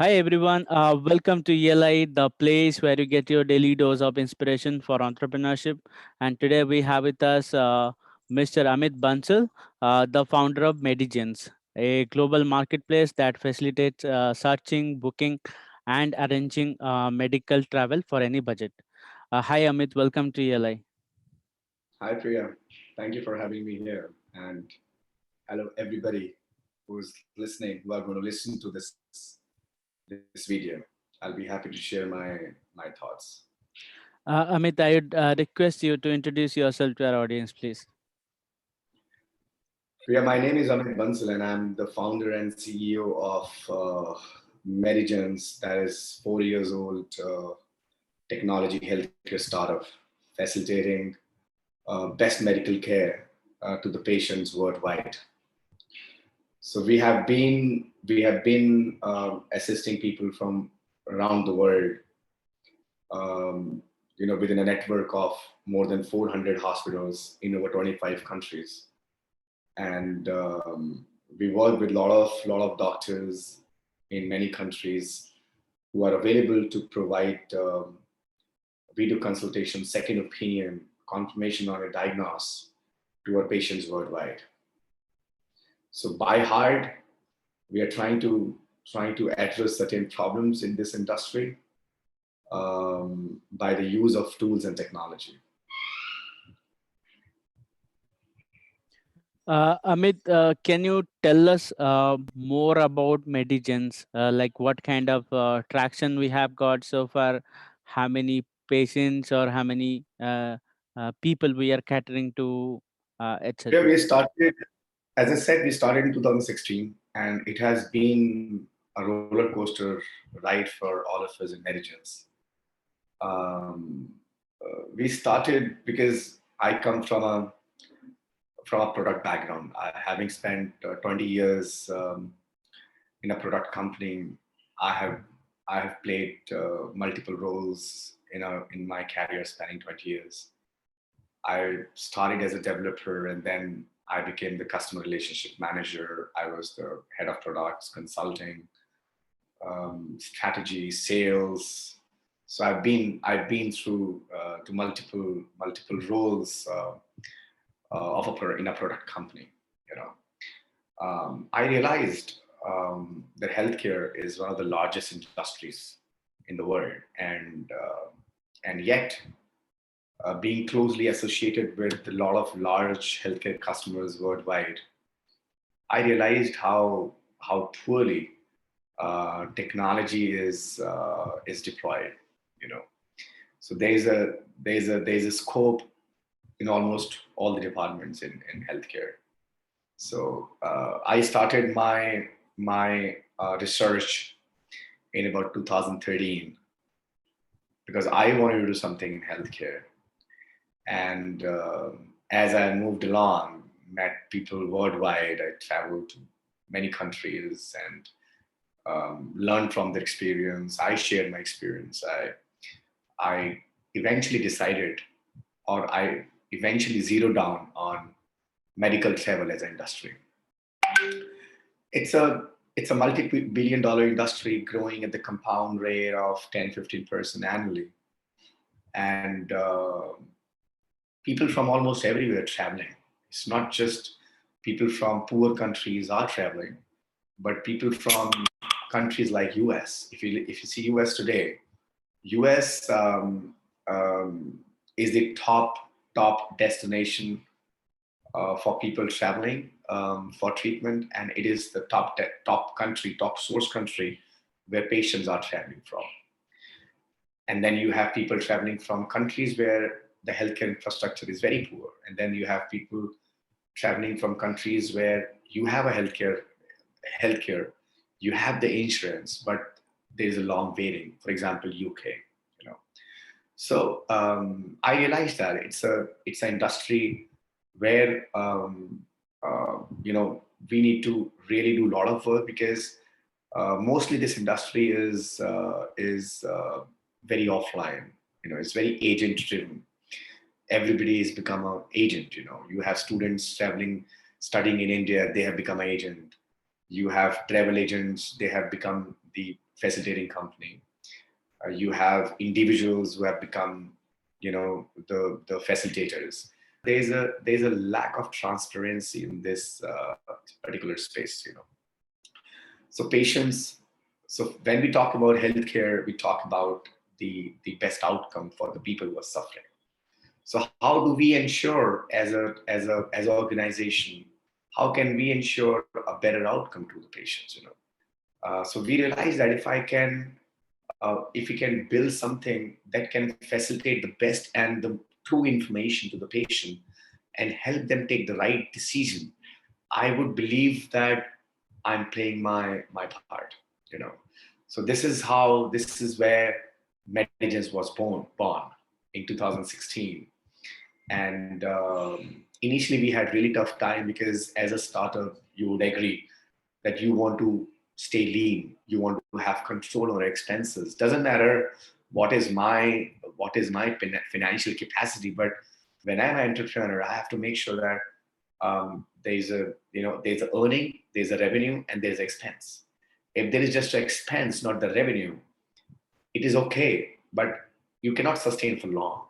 Hi everyone, welcome to ELI, the place where you get your daily dose of inspiration for entrepreneurship. And today we have with us Mr. Amit Bansal, the founder of MediGence, a global marketplace that facilitates searching, booking, and arranging medical travel for any budget. Hi Amit, welcome to ELI. Hi, Priya. Thank you for having me here. And hello, everybody who's listening, who are going to listen to this video. I'll be happy to share my thoughts. Amit, I would request you to introduce yourself to our audience, please. Priya, my name is Amit Bansal, and I'm the founder and CEO of MediGence, that is 4 years old technology healthcare startup, facilitating best medical care to the patients worldwide. So we have been assisting people from around the world, within a network of more than 400 hospitals in over 25 countries, and we work with lot of doctors in many countries who are available to provide video consultation, second opinion, confirmation on a diagnosis to our patients worldwide. So by hard, we are trying to address certain problems in this industry by the use of tools and technology. Amit, can you tell us more about Medigens? Like what kind of traction we have got so far? How many patients or how many people we are catering to, Here etc. we started, as I said, we started in 2016, and it has been a roller coaster ride for all of us in MediGens. We started because I come from a product background. Having spent 20 years in a product company, I have I have played multiple roles in my career spanning 20 years. I started as a developer, and then I became the customer relationship manager. I was the head of products, consulting, strategy, sales. So I've been through to multiple roles in a product company. You know, I realized that healthcare is one of the largest industries in the world, and yet being closely associated with a lot of large healthcare customers worldwide, I realized how poorly technology is deployed. You know, so there's a scope in almost all the departments in healthcare. So I started my research in about 2013 because I wanted to do something in healthcare. And as I moved along, met people worldwide. I traveled to many countries and learned from their experience. I shared my experience. I eventually decided, or I eventually zeroed down on medical travel as an industry. It's a multi-billion dollar industry growing at the compound rate of 10-15% annually. And people from almost everywhere traveling. It's not just people from poor countries are traveling, but people from countries like US. If you see US today, US is the top destination for people traveling for treatment, and it is the top source country where patients are traveling from. And then you have people traveling from countries where the healthcare infrastructure is very poor, and then you have people traveling from countries where you have a healthcare, you have the insurance, but there's a long waiting. For example, UK. You know, so I realized that it's an industry where we need to really do a lot of work because mostly this industry is very offline. You know, it's very agent driven. Everybody has become an agent. You know, you have students traveling, studying in India, they have become an agent. You have travel agents, they have become the facilitating company. You have individuals who have become, the facilitators. There's a lack of transparency in this particular space. So patients. So when we talk about healthcare, we talk about the best outcome for the people who are suffering. So how do we ensure as an organization, how can we ensure a better outcome to the patients? So we realized that if we can build something that can facilitate the best and the true information to the patient and help them take the right decision, I would believe that I'm playing my part. You know, so this is where MediGence was born in 2016. And initially we had really tough time because as a startup, you would agree that you want to stay lean, you want to have control over expenses. Doesn't matter what is my financial capacity, but when I'm an entrepreneur, I have to make sure that there's a earning, there's a revenue, and there's expense. If there is just an expense, not the revenue, it is okay, but you cannot sustain for long.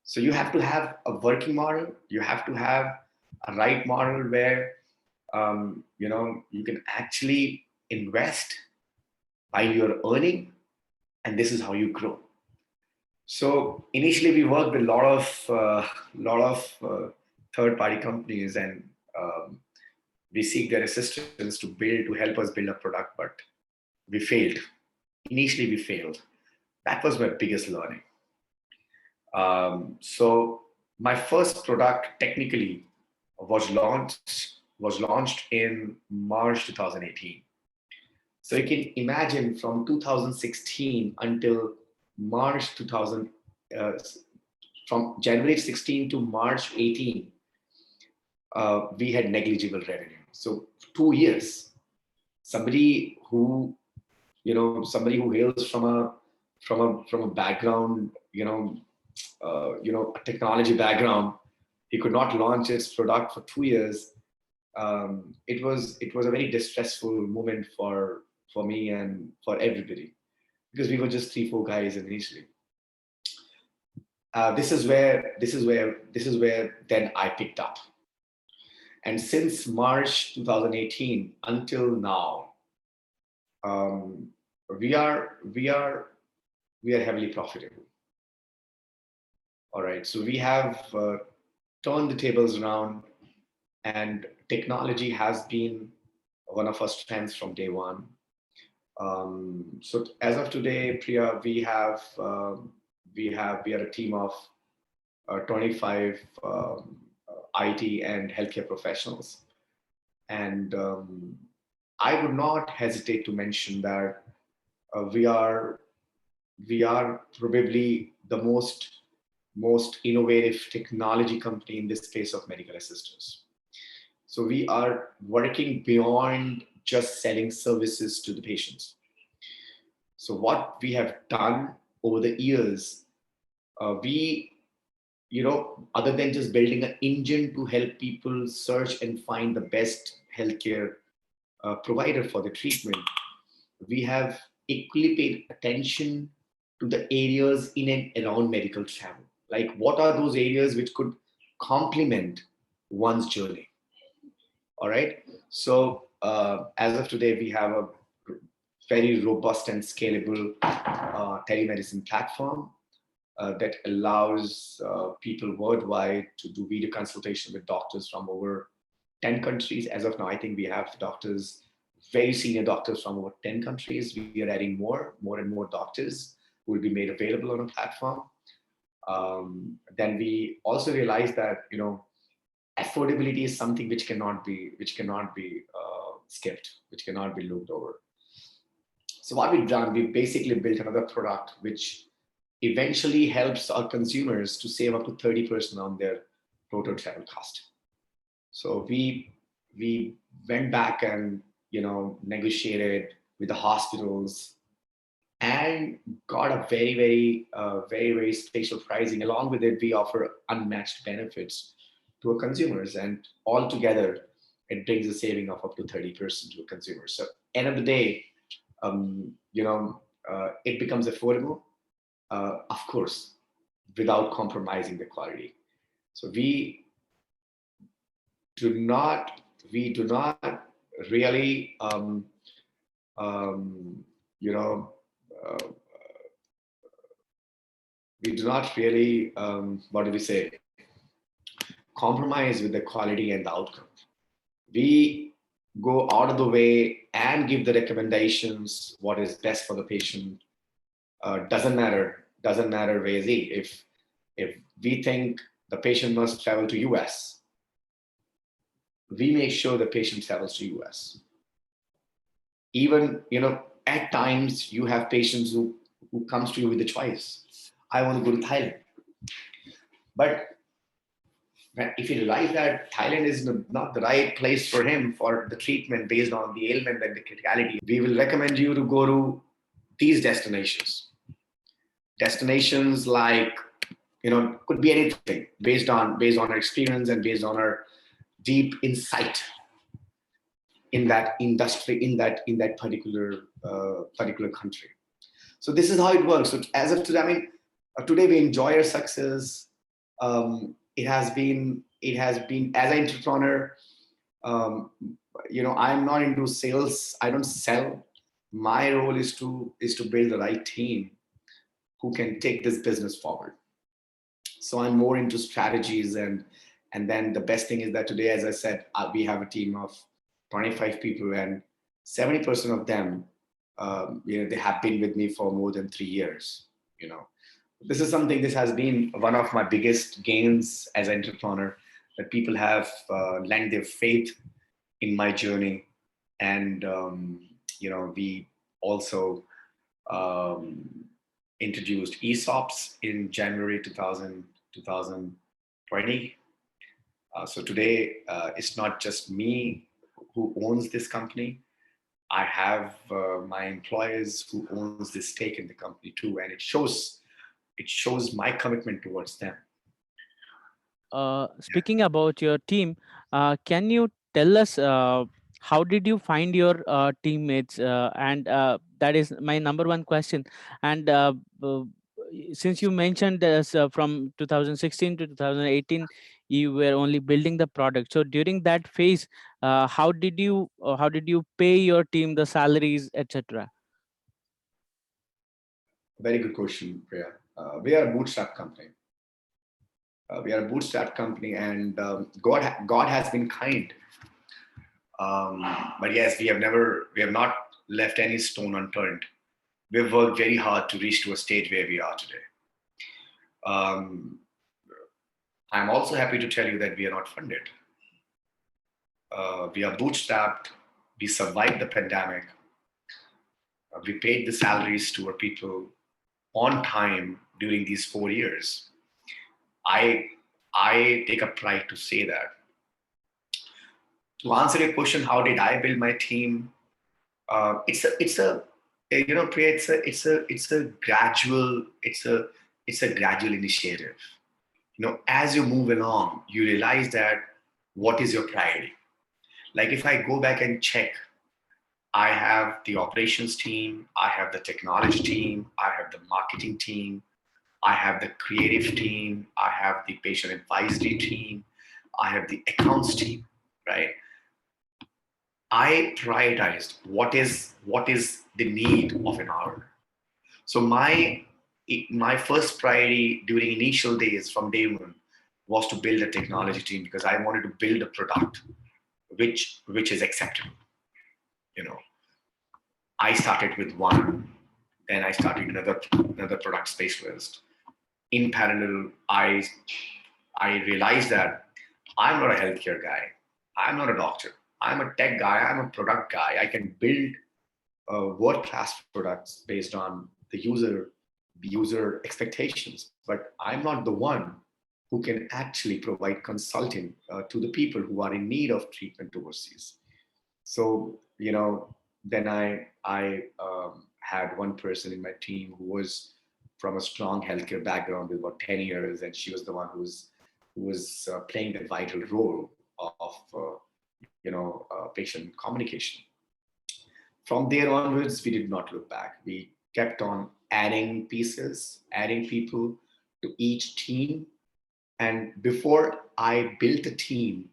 So you have to have a working model. You have to have a right model where you can actually invest while you're earning, and this is how you grow. So initially, we worked with a lot of third-party companies, and we seek their assistance to help us build a product, but we failed. Initially, we failed. That was my biggest learning. So my first product technically was launched in March 2018. So you can imagine from 2016 until March 2000, from January 16 to March 18, we had negligible revenue. So 2 years, somebody who somebody who hails from a background, a technology background, he could not launch his product for 2 years. It was a very distressful moment for me and for everybody, because we were just 3-4 guys initially. This is where then I picked up, and since March 2018 until now, um, we are we are we are heavily profitable. All right, so we have turned the tables around, and technology has been one of our strengths from day one. So as of today, Priya, we are a team of 25 IT and healthcare professionals, and I would not hesitate to mention that we are probably the most innovative technology company in this space of medical assistance. So we are working beyond just selling services to the patients. So what we have done over the years, we, other than just building an engine to help people search and find the best healthcare provider for the treatment, we have equally paid attention to the areas in and around medical travel. Like, what are those areas which could complement one's journey? All right. So as of today, we have a very robust and scalable telemedicine platform that allows people worldwide to do video consultation with doctors from over 10 countries. As of now, I think we have doctors, very senior doctors from over 10 countries. We are adding more and more doctors who will be made available on a platform. Then we also realize that affordability is something which cannot be skipped, which cannot be looked over. So what we've done, we basically built another product which eventually helps our consumers to save up to 30% on their total travel cost. So we went back and negotiated with the hospitals and got a very special pricing. Along with it, we offer unmatched benefits to our consumers, and altogether it brings a saving of up to 30% to a consumer. So end of the day, it becomes affordable, of course, without compromising the quality. So do not we do not really you know uh, we do not really what do we say, compromise with the quality and the outcome. We go out of the way and give the recommendations what is best for the patient. Doesn't matter where is he. If we think the patient must travel to US, we make sure the patient travels to US. Even, at times you have patients who comes to you with a choice. I want to go to Thailand. But if you realize that Thailand is not the right place for him for the treatment based on the ailment and the criticality, we will recommend you to go to these destinations. Destinations like, could be anything based on our experience and based on our deep insight in that industry, in that particular country. So this is how it works. So as of today, today we enjoy our success. It has been as an entrepreneur. Um, I'm not into sales. I don't sell. My role is to build the right team who can take this business forward. So I'm more into strategies, and then the best thing is that today, as I said, we have a team of 25 people, and 70% of them, they have been with me for more than 3 years. This has been one of my biggest gains as an entrepreneur, that people have lent their faith in my journey. And we also um, introduced ESOPs in January 2020. So today, it's not just me who owns this company. I have my employees who owns this stake in the company too, and it shows my commitment towards them. Speaking about your team, can you tell us how did you find your teammates? And that is my number one question. And since you mentioned this, from 2016 to 2018, you were only building the product. So during that phase, how did you pay your team the salaries, etc.? Very good question, Priya. We are a bootstrap company. And God has been kind. But yes, we have not left any stone unturned. We've worked very hard to reach to a stage where we are today. Um, I'm also happy to tell you that we are not funded. We are bootstrapped. We survived the pandemic. We paid the salaries to our people on time during these 4 years. I I take a pride to say that. To answer your question, how did I build my team? Priya, it's a gradual initiative. As you move along, you realize that what is your priority. Like if I go back and check, I have the operations team, I have the technology team, I have the marketing team, I have the creative team, I have the patient advisory team, I have the accounts team, right? I prioritized what is the need of an hour. So my first priority during initial days from day one was to build a technology team because I wanted to build a product which is acceptable. You know, I started with one, then I started another product specialist. In parallel, I realized that I'm not a healthcare guy. I'm not a doctor. I'm a tech guy. I'm a product guy. I can build world-class products based on the user expectations. But I'm not the one who can actually provide consulting to the people who are in need of treatment overseas. So then I had one person in my team who was from a strong healthcare background with about 10 years, and she was the one who was playing the vital role of patient communication. From there onwards, we did not look back. We kept on adding pieces, adding people to each team. And before I built a team,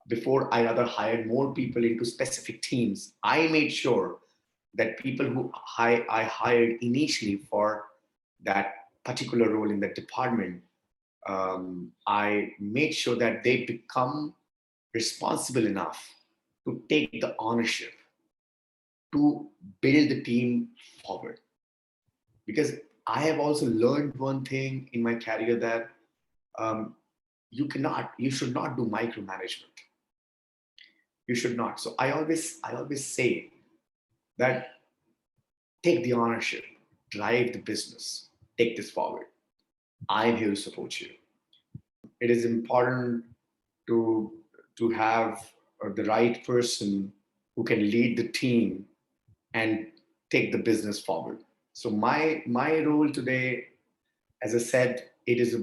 before I rather hired more people into specific teams, I made sure that people who I hired initially for that particular role in that department, I made sure that they become responsible enough to take the ownership to build the team forward. Because I have also learned one thing in my career that um, you should not do micromanagement. You should not. So I always say that take the ownership, drive the business, take this forward. I'm here to support you. It is important to have the right person who can lead the team and take the business forward. So my role today, as I said, it is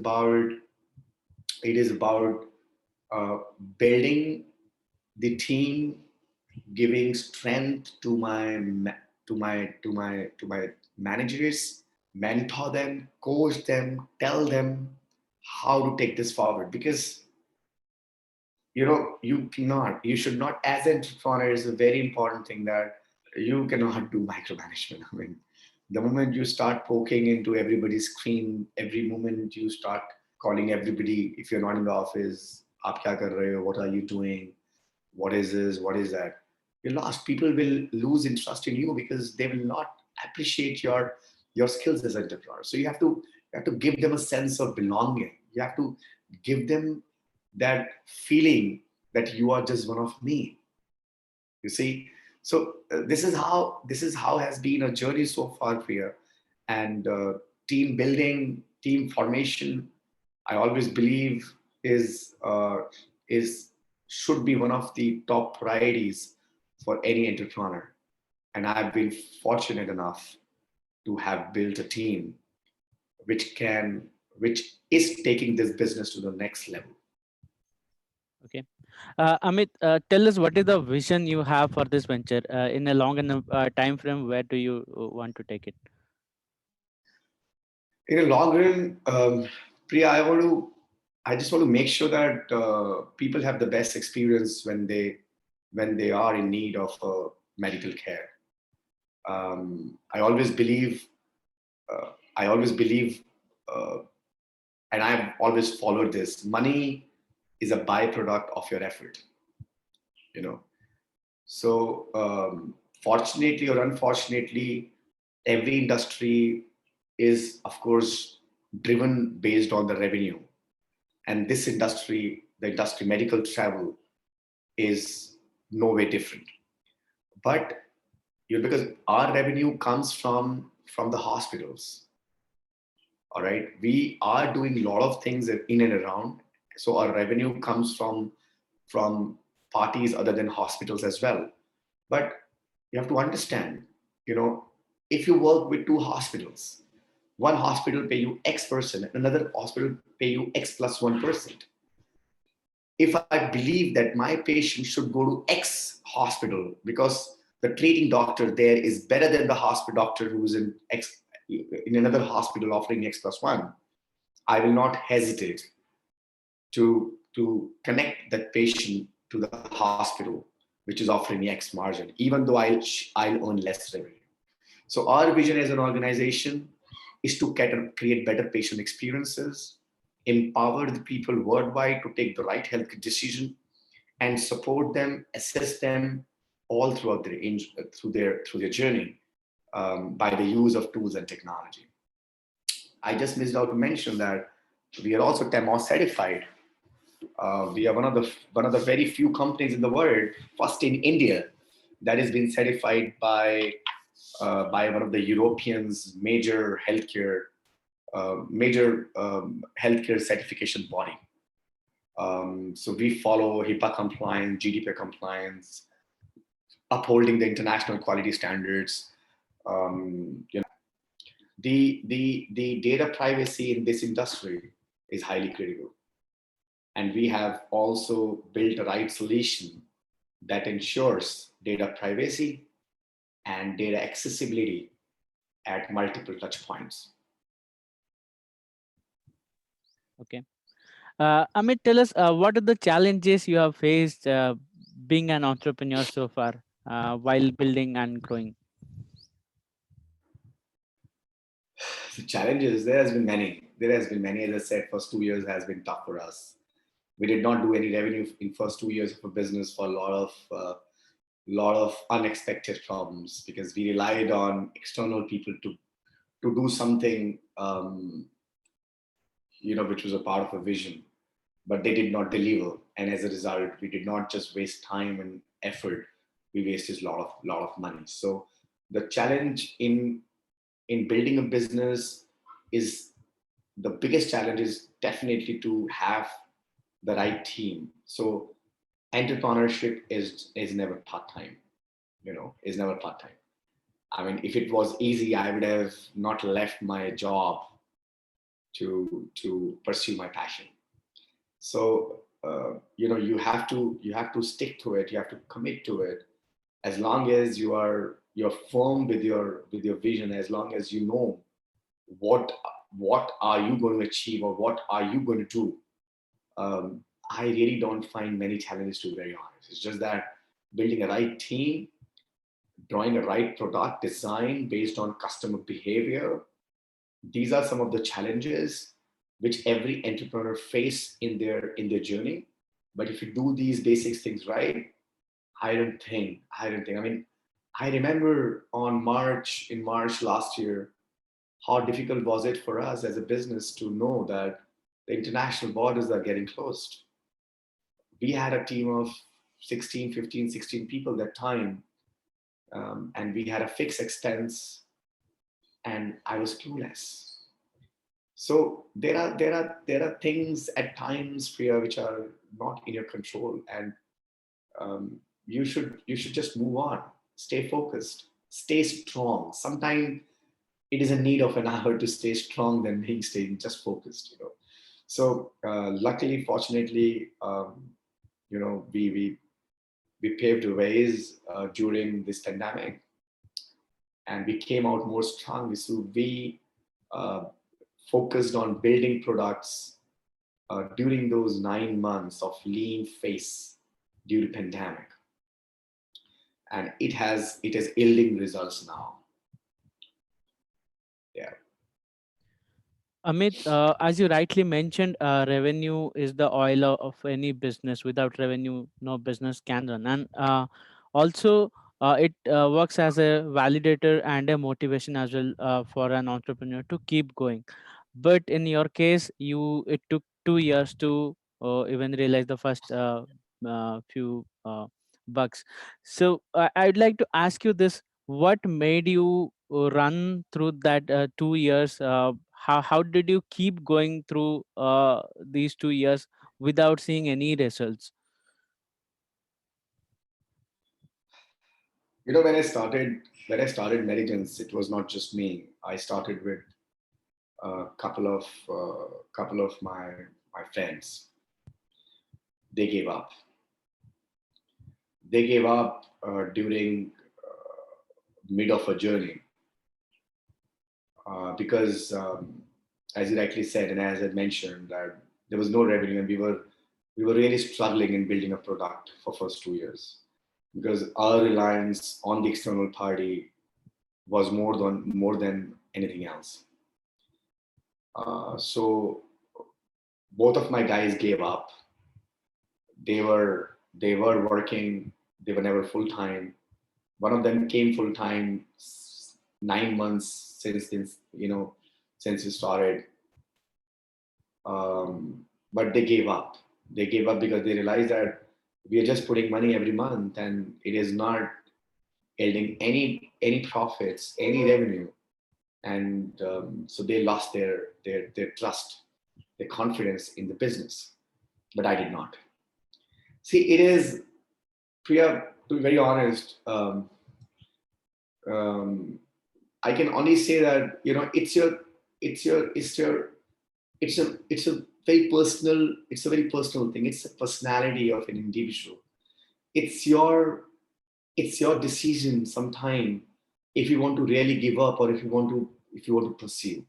about uh, building the team, giving strength to my managers, mentor them, coach them, tell them how to take this forward. Because you should not, as an entrepreneur, is a very important thing that you cannot do micromanagement. I mean, the moment you start poking into everybody's screen, every moment you start calling everybody, if you're not in the office, aap kya kar rahe ho, what are you doing, what is this, what is that, you're lost. People will lose interest in you because they will not appreciate your skills as an entrepreneur. So you have to give them a sense of belonging. You have to give them that feeling that you are just one of me. You see, so this is how has been a journey so far here. And team building, team formation, I always believe is should be one of the top priorities for any entrepreneur. And I've been fortunate enough to have built a team which is taking this business to the next level. Okay. Amit, tell us what is the vision you have for this venture in a long enough time frame. Where do you want to take it? In a long run, Priya, I just want to make sure that people have the best experience when they are in need of medical care. I always believe, I always believe, uh, and I've always followed this. Money is a byproduct of your effort. You know, so fortunately or unfortunately, every industry is, of course, driven based on the revenue. And this industry, the industry medical travel, is no way different. But because our revenue comes from the hospitals, all right, we are doing a lot of things in and around. So our revenue comes from parties other than hospitals as well. But you have to understand, you know, if you work with two hospitals, one hospital pay you X percent, another hospital pay you X plus 1%. If I believe that my patient should go to X hospital because the treating doctor there is better than the hospital doctor who's in another hospital offering X plus one, I will not hesitate to connect that patient to the hospital which is offering me X margin, even though I'll earn less revenue. So our vision as an organization is to create better patient experiences, empower the people worldwide to take the right health decision, and support them, assist them all throughout their journey by the use of tools and technology. I just missed out to mention that we are also TEMOS certified. We are one of the very few companies in the world, first in India, that has been certified by one of the Europeans' major healthcare certification body. So we follow HIPAA compliance, GDPR compliance, upholding the international quality standards. The data privacy in this industry is highly critical, and we have also built a right solution that ensures data privacy and data accessibility at multiple touch points. Okay. Amit, tell us what are the challenges you have faced being an entrepreneur so far while building and growing? The challenges, there has been many. There has been many. As I said, first 2 years has been tough for us. We did not do any revenue in first 2 years of a business for a lot of unexpected problems because we relied on external people to do something, which was a part of a vision, but they did not deliver. And as a result, we did not just waste time and effort; we wasted a lot of money. So the challenge in building a business is the biggest challenge is definitely to have the right team. So entrepreneurship is never part-time, is never part-time. I mean, if it was easy, I would have not left my job to pursue my passion. So you have to stick to it. You have to commit to it. As long as you're firm with your vision, as long as you know what what are you going to achieve or what are you going to do. I really don't find many challenges, to be very honest. It's just that building a right team, drawing a right product design based on customer behavior. These are some of the challenges which every entrepreneur face in their journey. But if you do these basic things right, I don't think. I mean, I remember in March last year, how difficult was it for us as a business to know that the international borders are getting closed. We had a team of 16, 15, 16 people that time, and we had a fixed expense, and I was clueless. So there are things at times, Priya, which are not in your control, and you should just move on, stay focused, stay strong. Sometimes it is a need of an hour to stay strong than being staying just focused. So luckily, fortunately, we paved the ways during this pandemic, and we came out more strongly. So we uh, focused on building products during those 9 months of lean phase due to pandemic, and it is yielding results now. Yeah. Amit, as you rightly mentioned, revenue is the oil of any business. Without revenue, no business can run. And also, it works as a validator and a motivation as well for an entrepreneur to keep going. But in your case, it took 2 years to even realize the first few bucks. So I'd like to ask you this: what made you run through that 2 years? How did you keep going through these 2 years without seeing any results? When I started MediGence, it was not just me. I started with a couple of my friends. They gave up. They gave up during mid of a journey because, as you rightly said, and as I mentioned, that there was no revenue, and we were really struggling in building a product for first 2 years because our reliance on the external party was more than anything else. So both of my guys gave up. They were working. They were never full time. One of them came full time 9 months since we started. But they gave up. They gave up because they realized that we are just putting money every month and it is not yielding any profits, any revenue, and so they lost their trust, their confidence in the business. But I did not. See, it is, Priya, to be very honest, um, I can only say that it's your it's a very personal thing. It's a personality of an individual. it's your decision sometime if you want to really give up or if you want to pursue.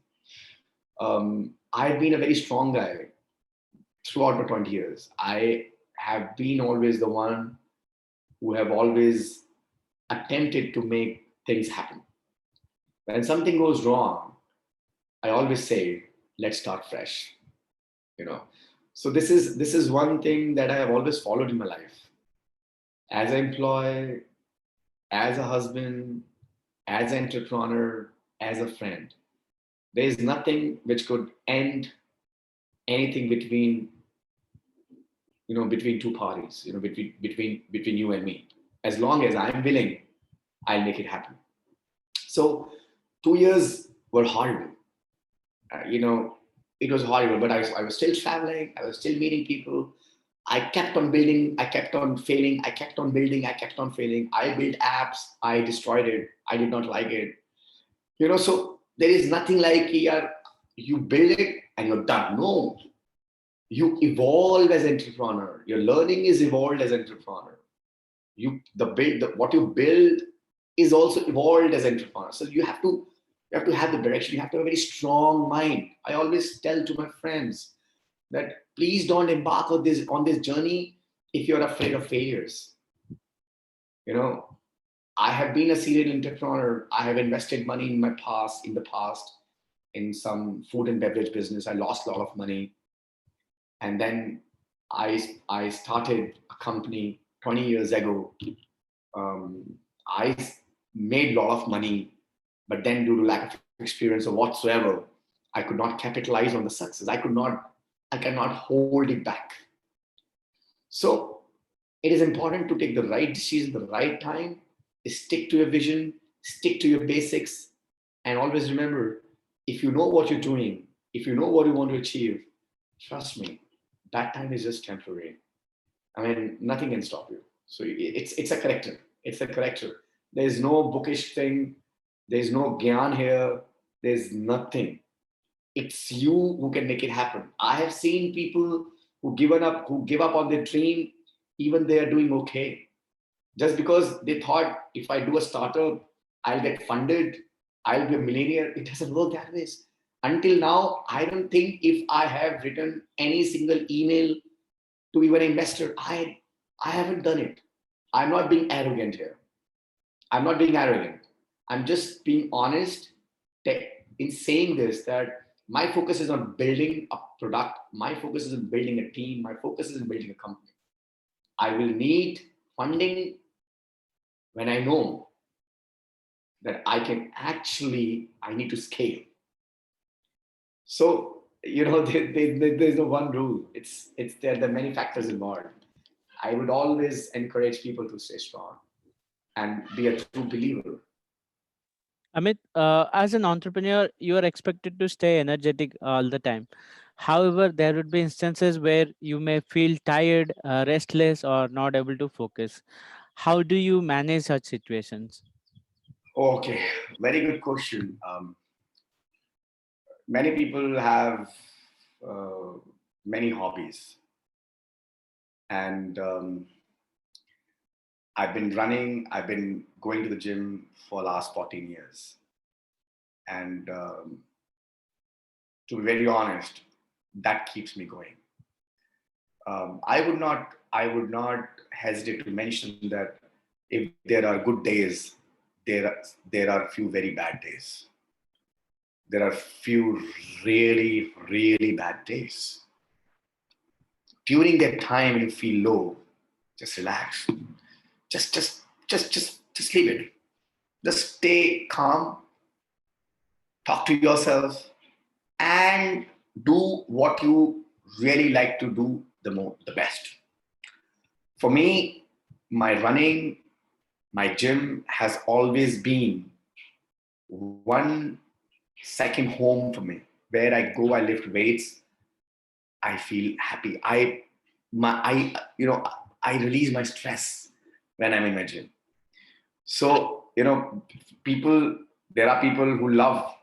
I've been a very strong guy throughout my 20 years. I have been always the one who have always attempted to make things happen. When something goes wrong, I always say, let's start fresh. You know. So this is one thing that I have always followed in my life. As an employee, as a husband, as an entrepreneur, as a friend. There is nothing which could end anything between between two parties, between you and me. As long as I'm willing, I'll make it happen. So 2 years were horrible. It was horrible, but I was still traveling. I was still meeting people. I kept on building. I kept on failing. I kept on building. I kept on failing. I built apps. I destroyed it. I did not like it. So there is nothing like here. You build it and you're done. No, you evolve as an entrepreneur. Your learning is evolved as an entrepreneur. What you build is also evolved as an entrepreneur. So you have to have the direction. You have to have a very strong mind. I always tell to my friends that please don't embark on this journey if you're afraid of failures. I have been a serial entrepreneur. I have invested money in the past in some food and beverage business. I lost a lot of money. And then I started a company 20 years ago. I made a lot of money, but then due to lack of experience or whatsoever, I could not capitalize on the success. I cannot hold it back. So it is important to take the right decision at the right time, stick to your vision, stick to your basics, and always remember, if you know what you're doing, if you know what you want to achieve, trust me, that time is just temporary. I mean, nothing can stop you. So it's a character. It's a character. There's no bookish thing. There's no gyan here. There's nothing. It's you who can make it happen. I have seen people who give up on their dream, even they are doing okay. Just because they thought if I do a startup, I'll get funded, I'll be a millionaire. It doesn't work that way. Until now, I don't think if I have written any single email to even an investor, I haven't done it. I'm not being arrogant here. I'm not being arrogant. I'm just being honest in saying this, that my focus is on building a product. My focus is on building a team. My focus is on building a company. I will need funding when I know that I need to scale. So, there's no one rule. There are many factors involved. I would always encourage people to stay strong and be a true believer. Amit, as an entrepreneur, you are expected to stay energetic all the time. However, there would be instances where you may feel tired, restless, or not able to focus. How do you manage such situations? Okay, very good question. Many people have uh, many hobbies, and I've been going to the gym for the last 14 years. And to be very honest, that keeps me going. I would not hesitate to mention that if there are good days, there are few very bad days. There are few really, really bad days. During that time, when you feel low, just relax. Just leave it. Just stay calm, talk to yourself, and do what you really like to do the best. For me, my running, my gym has always been one second home for me. Where I go, I lift weights, I feel happy. I release my stress when I'm in my gym. So, there are people who love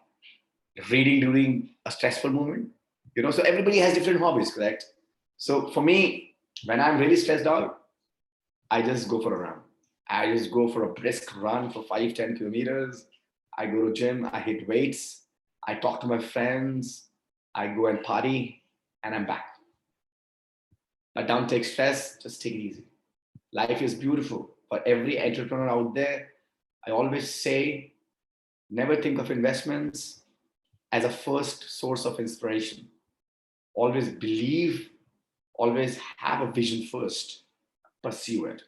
reading during a stressful moment. So everybody has different hobbies, correct? So for me, when I'm really stressed out, I just go for a run. I just go for a brisk run for 5, 10 kilometers. I go to gym, I hit weights, I talk to my friends, I go and party, and I'm back. But don't take stress, just take it easy. Life is beautiful. For every entrepreneur out there, I always say never think of investments as a first source of inspiration. Always believe, always have a vision first, pursue it,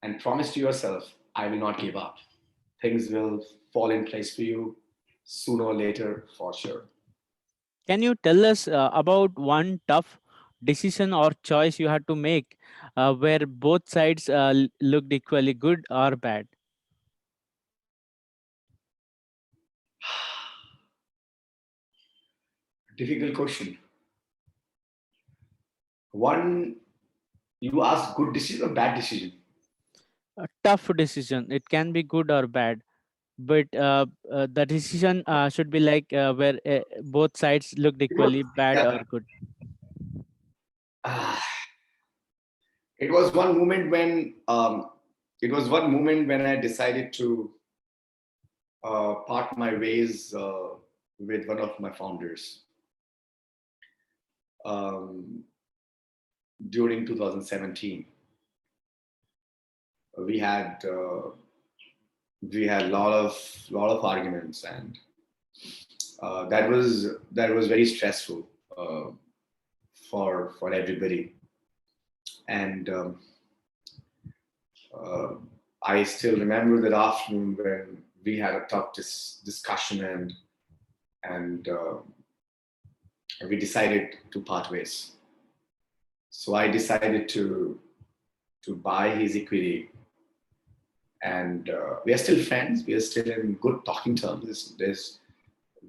and promise to yourself, I will not give up. Things will fall in place for you sooner or later, for sure. Can you tell us about one tough decision or choice you had to make where both sides looked equally good or bad? Difficult question. One, you ask good decision or bad decision? A tough decision. It can be good or bad, but the decision should be like where both sides looked It was, equally bad yeah. or good. Ah, it was one moment when I decided to part my ways with one of my founders um, during 2017. We had a lot of arguments, and that was very stressful uh, for everybody. And uh, I still remember that afternoon when we had a tough discussion, and we decided to part ways. So I decided to buy his equity, and we are still friends. We are still in good talking terms.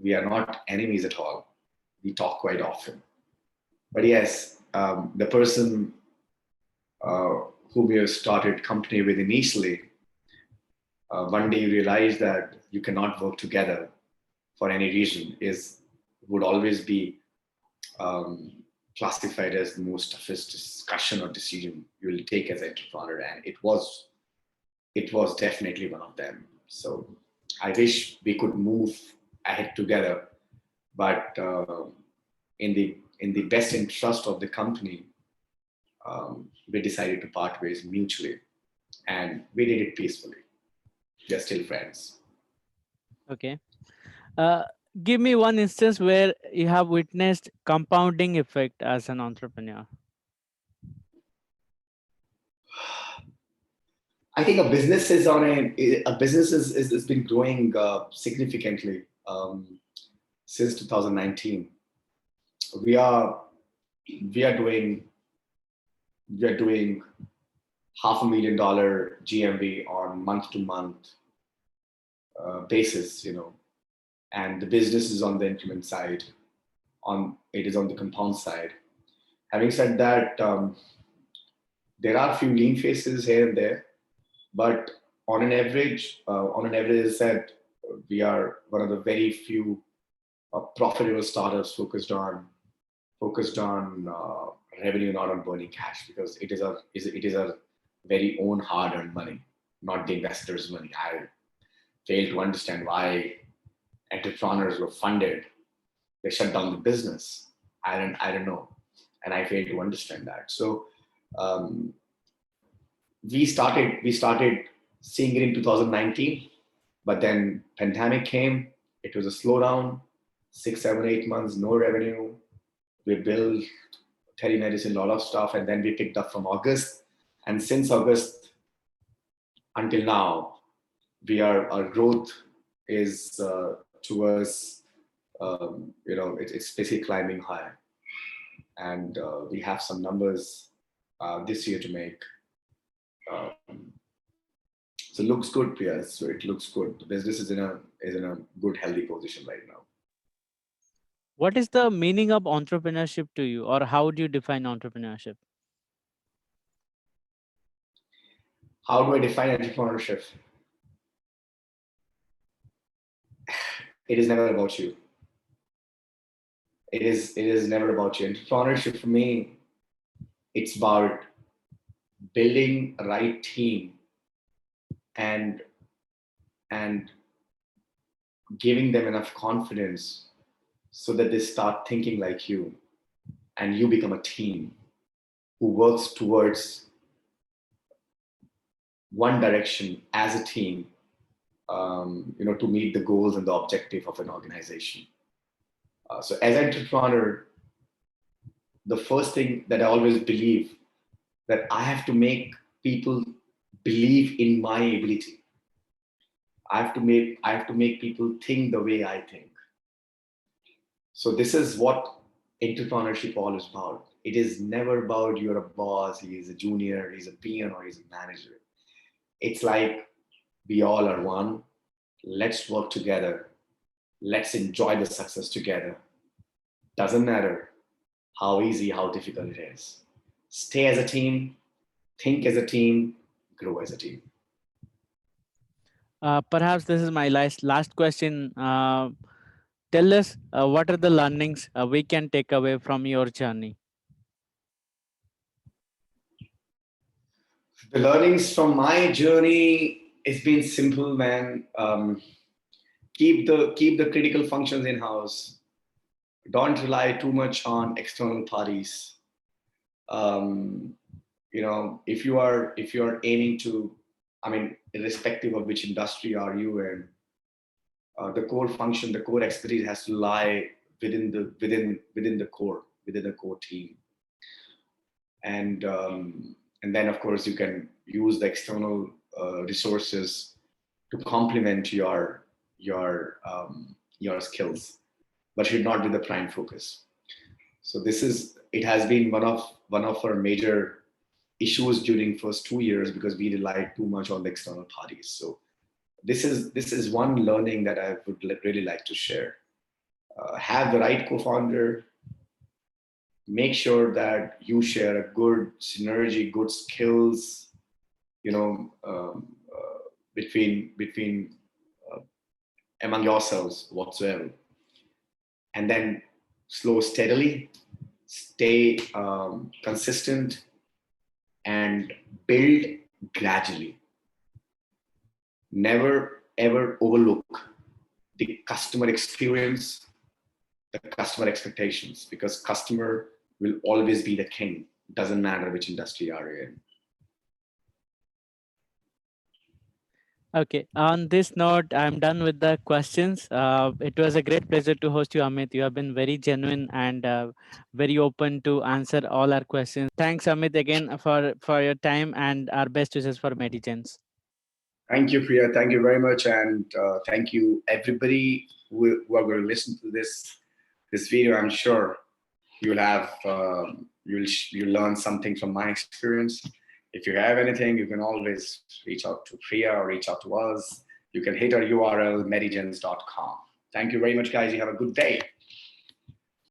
We are not enemies at all. We talk quite often. But yes, the person whom you started company with initially, one day you realize that you cannot work together for any reason, is would always be um, classified as the most toughest discussion or decision you will take as an entrepreneur, and it was definitely one of them. So I wish we could move ahead together, but in the best interest of the company, we decided to part ways mutually, and we did it peacefully. We are still friends. Okay. Uh, Give me one instance where you have witnessed compounding effect as an entrepreneur. I think a business has been growing significantly since 2019. We are we are doing we are doing $500,000 GMV on month to month basis, and the business is on the implement side, it is on the compound side. Having said that, there are a few lean phases here and there, but on an average, as I said, we are one of the very few profitable startups focused on revenue, not on burning cash, because it is a very own hard-earned money, not the investors' money. I fail to understand why entrepreneurs were funded. They shut down the business. I don't know, and I fail to understand that. So um, we started seeing it in 2019, but then pandemic came. It was a slowdown, 6, 7, 8 months, no revenue. We built telemedicine, a lot of stuff, and then we picked up from August. And since August until now, our growth is towards it's basically climbing high, and we have some numbers this year to make. Um, so it looks good, Priya. So it looks good. The business is in a good, healthy position right now. What is the meaning of entrepreneurship to you, or how do you define entrepreneurship? How do I define entrepreneurship? It is never about you. It is never about you. Entrepreneurship for me, it's about building a right team and and giving them enough confidence so that they start thinking like you and you become a team who works towards one direction as a team, to meet the goals and the objective of an organization. So as an entrepreneur, the first thing that I always believe that I have to make people believe in my ability. I have to make people think the way I think. So this is what entrepreneurship all is about. It is never about you're a boss, he is a junior, he's a peon, or he's a manager. It's like we all are one. Let's work together. Let's enjoy the success together. Doesn't matter how easy, how difficult it is. Stay as a team, think as a team, grow as a team. Perhaps this is my last question. Tell us what are the learnings we can take away from your journey. The learnings from my journey, it's been simple, man. Keep the critical functions in house. Don't rely too much on external parties. Um, if you are aiming to, I mean, irrespective of which industry are you in, the core function, the core expertise has to lie within the core team, and then of course you can use the external resources to complement your skills, but should not be the prime focus. So it has been one of our major issues during first 2 years because we relied too much on the external parties. So this is one learning that I would really like to share. Have the right co-founder. Make sure that you share a good synergy, good skills, between among yourselves whatsoever, and then slow steadily, stay consistent, and build gradually. Never ever overlook the customer experience, the customer expectations, because customer will always be the king. Doesn't matter which industry you are in. Okay. On this note, I'm done with the questions. It was a great pleasure to host you, Amit. You have been very genuine and very open to answer all our questions. Thanks, Amit, again for your time and our best wishes for MediGens. Thank you, Priya. Thank you very much, and thank you everybody who are going to listen to this video. I'm sure you'll learn something from my experience. If you have anything, you can always reach out to Priya or reach out to us. You can hit our URL medigens.com. Thank you very much, guys. You have a good day.